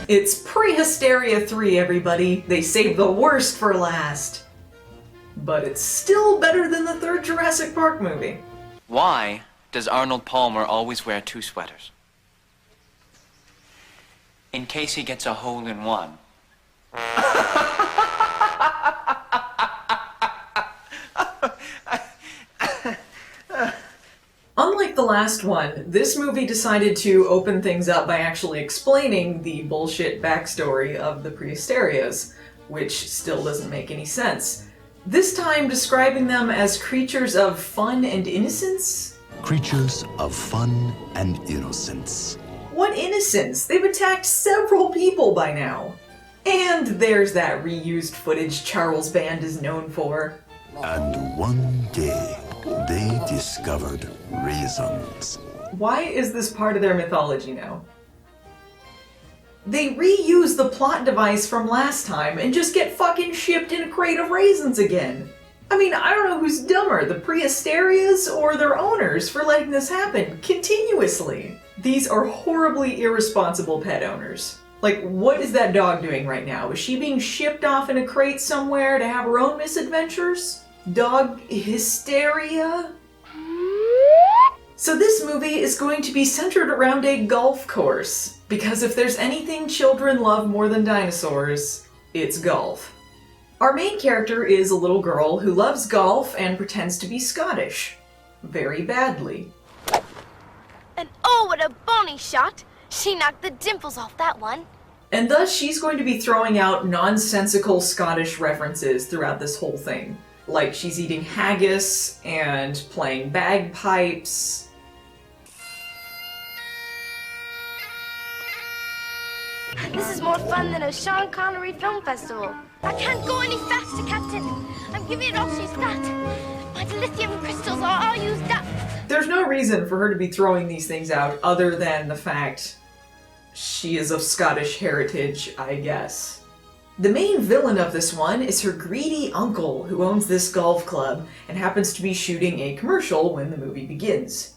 It's Prehysteria 3, everybody. They saved the worst for last. But it's still better than the third Jurassic Park movie. Why does Arnold Palmer always wear 2 sweaters? In case he gets a hole in one. Unlike the last one, this movie decided to open things up by actually explaining the bullshit backstory of the Prehysterias, which still doesn't make any sense. This time describing them as creatures of fun and innocence? Creatures of fun and innocence. What innocence? They've attacked several people by now. And there's that reused footage Charles Band is known for. And one day, they discovered raisins. Why is this part of their mythology now? They reuse the plot device from last time and just get fucking shipped in a crate of raisins again. I mean, I don't know who's dumber, the Prehysterias or their owners for letting this happen continuously. These are horribly irresponsible pet owners. Like, what is that dog doing right now? Is she being shipped off in a crate somewhere to have her own misadventures? Dog hysteria? So this movie is going to be centered around a golf course, because if there's anything children love more than dinosaurs, it's golf. Our main character is a little girl who loves golf and pretends to be Scottish. Very badly. And oh, what a bony shot! She knocked the dimples off that one. And thus she's going to be throwing out nonsensical Scottish references throughout this whole thing. Like she's eating haggis and playing bagpipes. This is more fun than a Sean Connery film festival. I can't go any faster, Captain. I'm giving it all she's got. My dilithium crystals are all used up. There's no reason for her to be throwing these things out other than the fact she is of Scottish heritage, I guess. The main villain of this one is her greedy uncle who owns this golf club and happens to be shooting a commercial when the movie begins.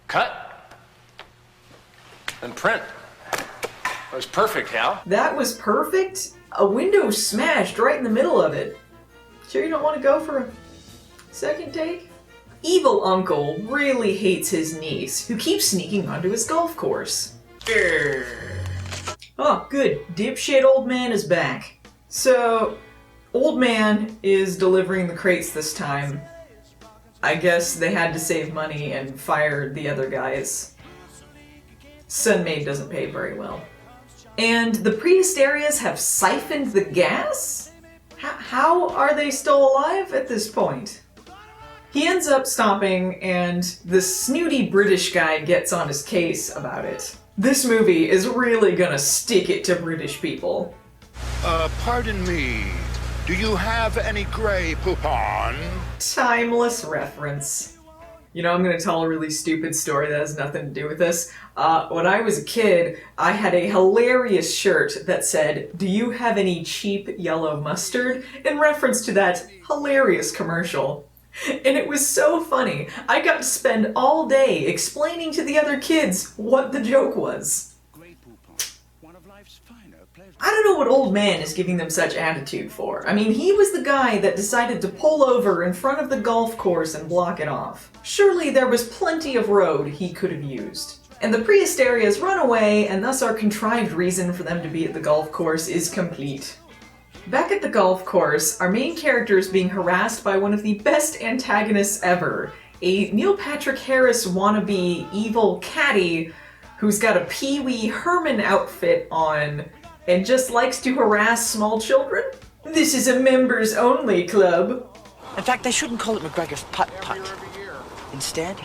Cut. And print. That was perfect, Hal. That was perfect? A window smashed right in the middle of it. Sure you don't want to go for a second take? Evil uncle really hates his niece, who keeps sneaking onto his golf course. Oh, good. Dipshit old man is back. So, old man is delivering the crates this time. I guess they had to save money and fired the other guys. Sunmaid doesn't pay very well. And the Prehysterias have siphoned the gas? How are they still alive at this point? He ends up stopping, and the snooty British guy gets on his case about it. This movie is really gonna stick it to British people. Pardon me. Do you have any Grey Poupon? Timeless reference. You know, I'm gonna tell a really stupid story that has nothing to do with this. When I was a kid, I had a hilarious shirt that said, "Do you have any cheap yellow mustard?" in reference to that hilarious commercial. And it was so funny. I got to spend all day explaining to the other kids what the joke was. I don't know what old man is giving them such attitude for. I mean, he was the guy that decided to pull over in front of the golf course and block it off. Surely there was plenty of road he could have used. And the Prehysterias run away, and thus our contrived reason for them to be at the golf course is complete. Back at the golf course, our main character is being harassed by one of the best antagonists ever, a Neil Patrick Harris wannabe evil caddy who's got a Pee Wee Herman outfit on and just likes to harass small children. This is a members-only club. In fact, they shouldn't call it McGregor's putt-putt. Instead,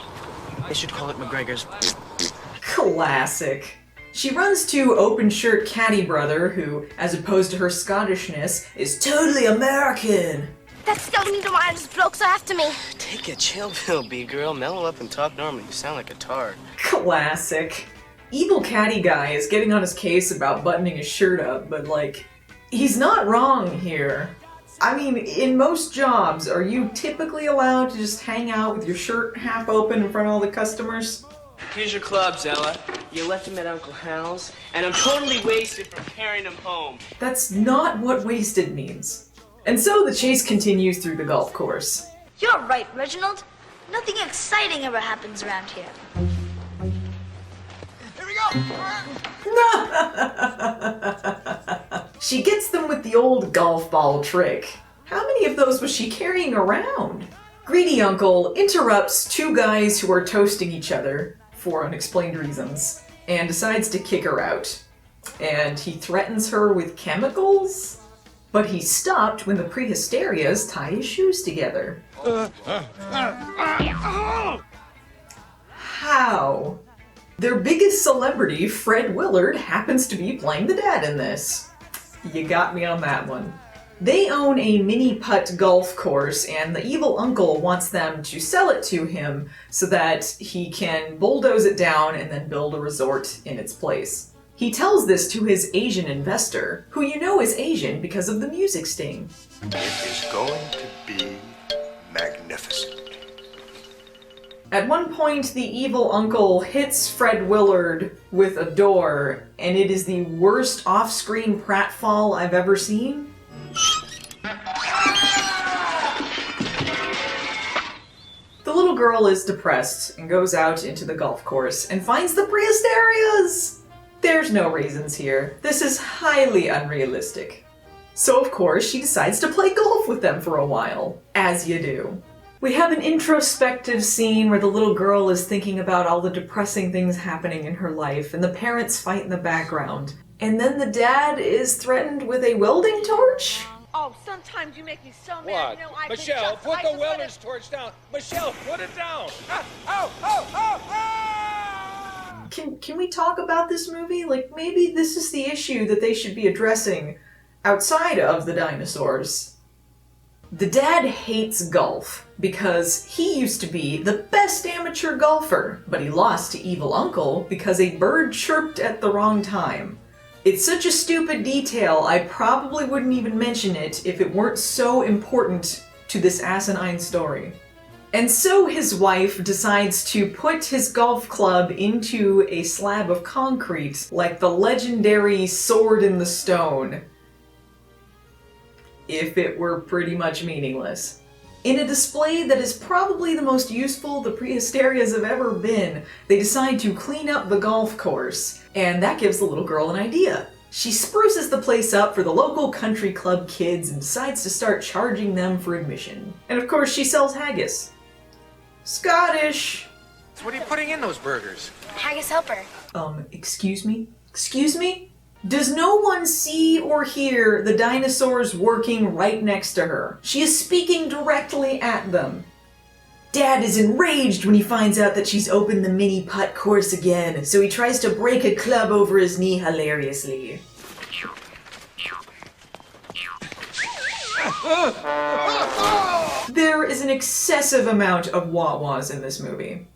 they should call it McGregor's... Classic. She runs to open shirt caddy brother, who, as opposed to her Scottishness, is totally American. That Stoney-to-Minds bloke's after me. Take a chill pill, B-girl. Mellow up and talk normal. You sound like a tard. Classic. Evil caddy guy is getting on his case about buttoning his shirt up, but like, he's not wrong here. I mean, in most jobs, are you typically allowed to just hang out with your shirt half open in front of all the customers? Here's your clubs, Ella. You left them at Uncle Hal's, and I'm totally wasted from carrying them home. That's not what wasted means. And so the chase continues through the golf course. You're right, Reginald. Nothing exciting ever happens around here. Here we go! She gets them with the old golf ball trick. How many of those was she carrying around? Greedy Uncle interrupts two guys who are toasting each other for unexplained reasons and decides to kick her out. And he threatens her with chemicals? But he's stopped when the Prehysterias tie his shoes together. How? Their biggest celebrity, Fred Willard, happens to be playing the dad in this. You got me on that one. They own a Mini-Putt golf course, and the evil uncle wants them to sell it to him so that he can bulldoze it down and then build a resort in its place. He tells this to his Asian investor, who you know is Asian because of the music sting. It is going to be magnificent. At one point, the evil uncle hits Fred Willard with a door, and it is the worst off-screen pratfall I've ever seen. The little girl is depressed and goes out into the golf course and finds the Prehysterias! There's no reasons here. This is highly unrealistic. So of course, she decides to play golf with them for a while, as you do. We have an introspective scene where the little girl is thinking about all the depressing things happening in her life, and the parents fight in the background. And then the dad is threatened with a welding torch? Oh, sometimes you make me so mad. What? You know, I Michelle, put the welder's torch down. Michelle, put it down. Ah, ow, ow, ow, ow! Can we talk about this movie? Like, maybe this is the issue that they should be addressing outside of the dinosaurs. The dad hates golf because he used to be the best amateur golfer, but he lost to evil uncle because a bird chirped at the wrong time. It's such a stupid detail, I probably wouldn't even mention it if it weren't so important to this asinine story. And so his wife decides to put his golf club into a slab of concrete, like the legendary sword in the stone. If it were pretty much meaningless. In a display that is probably the most useful the Prehysterias have ever been, they decide to clean up the golf course, and that gives the little girl an idea. She spruces the place up for the local country club kids and decides to start charging them for admission. And of course she sells haggis. Scottish! So what are you putting in those burgers? Haggis helper. Excuse me? Excuse me? Does no one see or hear the dinosaurs working right next to her? She is speaking directly at them. Dad is enraged when he finds out that she's opened the Mini-Putt course again, so he tries to break a club over his knee hilariously. There is an excessive amount of wah-wahs in this movie.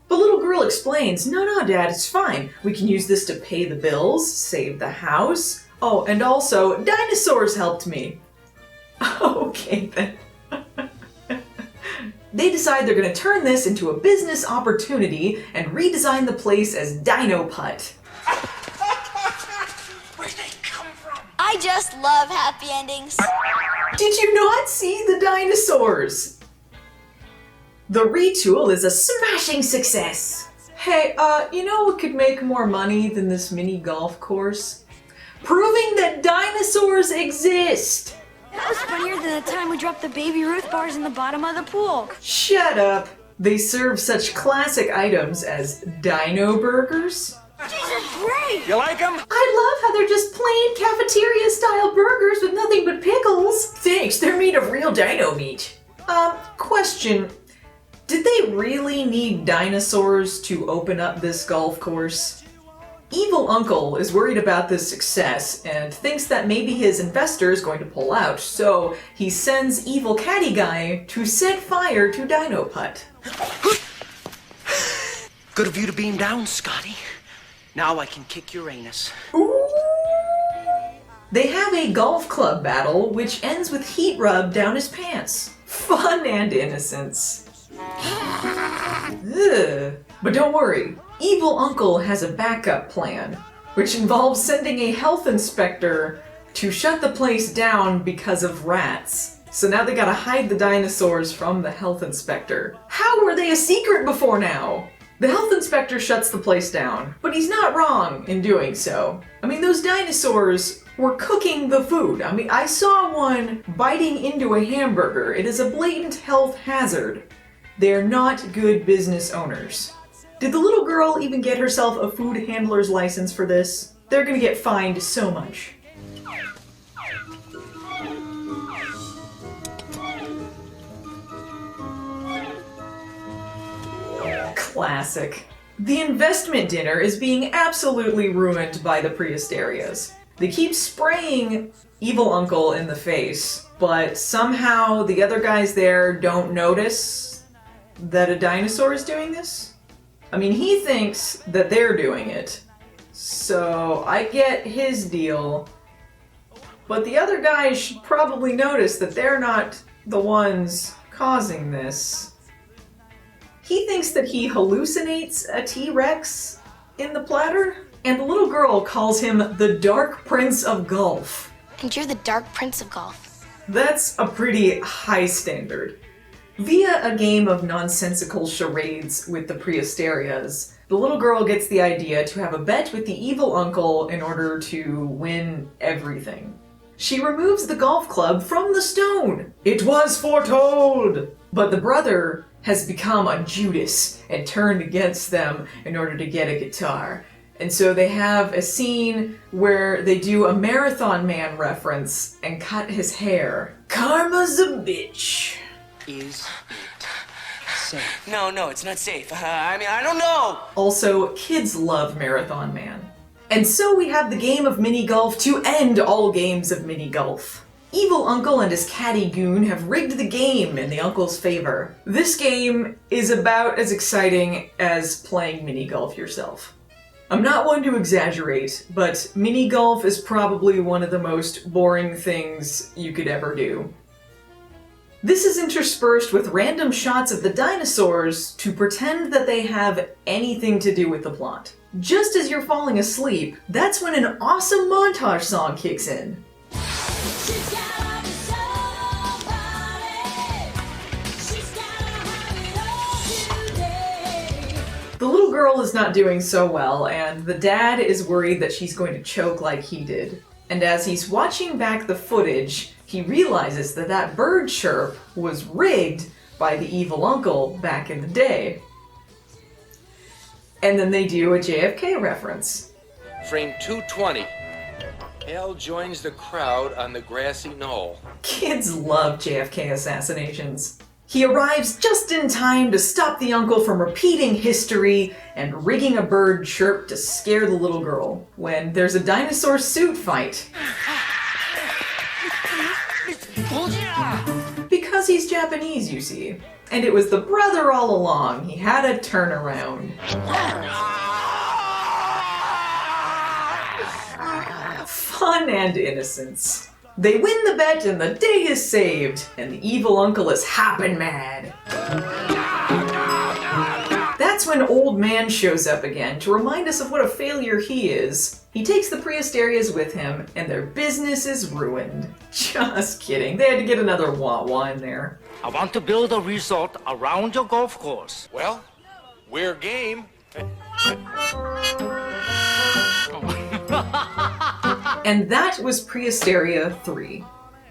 The little girl explains, no, Dad, it's fine. We can use this to pay the bills, save the house. Oh, and also, dinosaurs helped me. Okay, then. They decide they're going to turn this into a business opportunity and redesign the place as Dino Putt. Where'd they come from? I just love happy endings. Did you not see the dinosaurs? The retool is a smashing success. Hey, you know what could make more money than this mini golf course? Proving that dinosaurs exist! That was funnier than the time we dropped the Baby Ruth bars in the bottom of the pool. Shut up. They serve such classic items as dino burgers. These are great! You like them? I love how they're just plain cafeteria-style burgers with nothing but pickles. Thanks, they're made of real dino meat. Question. Did they really need dinosaurs to open up this golf course? Evil Uncle is worried about this success and thinks that maybe his investor is going to pull out, so he sends Evil Caddy Guy to set fire to Dino Putt. Good of you to beam down, Scotty. Now I can kick your anus. Ooh. They have a golf club battle, which ends with heat rub down his pants. Fun and innocence. Ugh. But don't worry, Evil Uncle has a backup plan, which involves sending a health inspector to shut the place down because of rats. So now they gotta hide the dinosaurs from the health inspector. How were they a secret before now? The health inspector shuts the place down, but he's not wrong in doing so. I mean, those dinosaurs were cooking the food. I mean, I saw one biting into a hamburger. It is a blatant health hazard. They're not good business owners. Did the little girl even get herself a food handler's license for this? They're gonna get fined so much. Classic. The investment dinner is being absolutely ruined by the Prehysterias. They keep spraying Evil Uncle in the face, but somehow the other guys there don't notice that a dinosaur is doing this? I mean, he thinks that they're doing it, so I get his deal, but the other guys should probably notice that they're not the ones causing this. He thinks that he hallucinates a T-Rex in the platter, and the little girl calls him the Dark Prince of Golf. And you're the Dark Prince of Golf. That's a pretty high standard. Via a game of nonsensical charades with the Prehysterias, the little girl gets the idea to have a bet with the evil uncle in order to win everything. She removes the golf club from the stone. It was foretold! But the brother has become a Judas and turned against them in order to get a guitar. And so they have a scene where they do a Marathon Man reference and cut his hair. Karma's a bitch. Is it safe? No, it's not safe. I mean, I don't know. Also, kids love Marathon Man. And so we have the game of mini golf to end all games of mini golf. Evil Uncle and his catty goon have rigged the game in the uncle's favor. This game is about as exciting as playing mini golf yourself. I'm not one to exaggerate, but mini golf is probably one of the most boring things you could ever do. This is interspersed with random shots of the dinosaurs to pretend that they have anything to do with the plot. Just as you're falling asleep, that's when an awesome montage song kicks in. The little girl is not doing so well, and the dad is worried that she's going to choke like he did. And as he's watching back the footage, he realizes that that bird chirp was rigged by the evil uncle back in the day. And then they do a JFK reference. Frame 220. Al joins the crowd on the grassy knoll. Kids love JFK assassinations. He arrives just in time to stop the uncle from repeating history and rigging a bird chirp to scare the little girl when there's a dinosaur suit fight. Because he's Japanese, you see. And it was the brother all along. He had a turnaround. Fun and innocence. They win the bet and the day is saved, and the evil uncle is hoppin' mad. That's when Old Man shows up again to remind us of what a failure he is. He takes the Prehysterias with him, and their business is ruined. Just kidding, they had to get another wah-wah in there. I want to build a resort around your golf course. Well, we're game. And that was Prehysteria 3.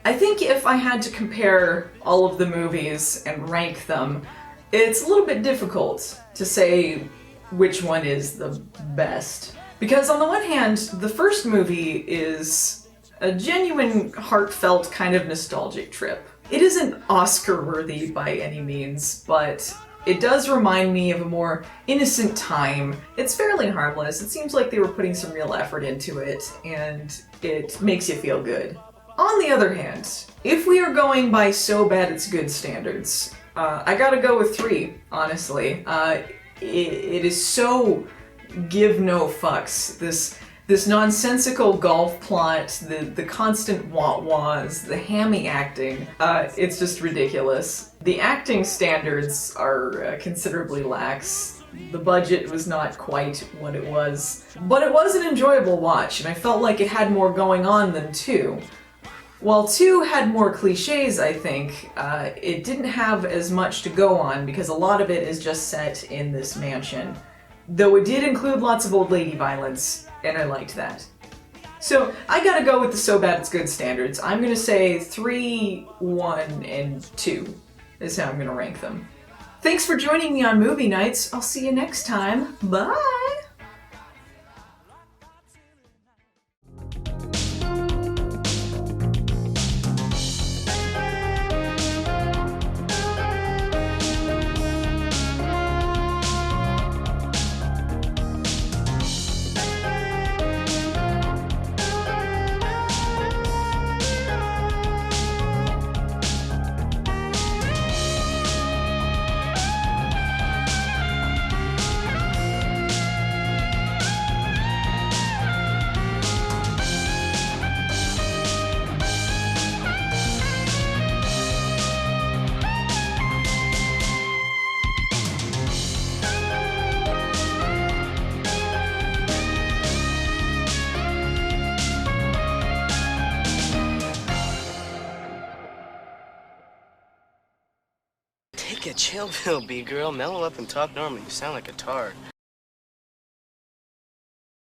I think if I had to compare all of the movies and rank them, it's a little bit difficult to say which one is the best. Because on the one hand, the first movie is a genuine, heartfelt kind of nostalgic trip. It isn't Oscar-worthy by any means, but it does remind me of a more innocent time. It's fairly harmless. It seems like they were putting some real effort into it, and it makes you feel good. On the other hand, if we are going by so bad it's good standards, I gotta go with 3, honestly. It is so give no fucks. This nonsensical golf plot, the constant wah-wahs, the hammy acting, it's just ridiculous. The acting standards are considerably lax. The budget was not quite what it was. But it was an enjoyable watch, and I felt like it had more going on than 2. While 2 had more cliches, I think, it didn't have as much to go on because a lot of it is just set in this mansion. Though it did include lots of old lady violence, and I liked that. So I gotta go with the So Bad It's Good standards. I'm gonna say 3, 1, and 2 is how I'm gonna rank them. Thanks for joining me on Movie Nights. I'll see you next time. Bye! Take a chill pill, B-girl. Mellow up and talk normal. You sound like a tard.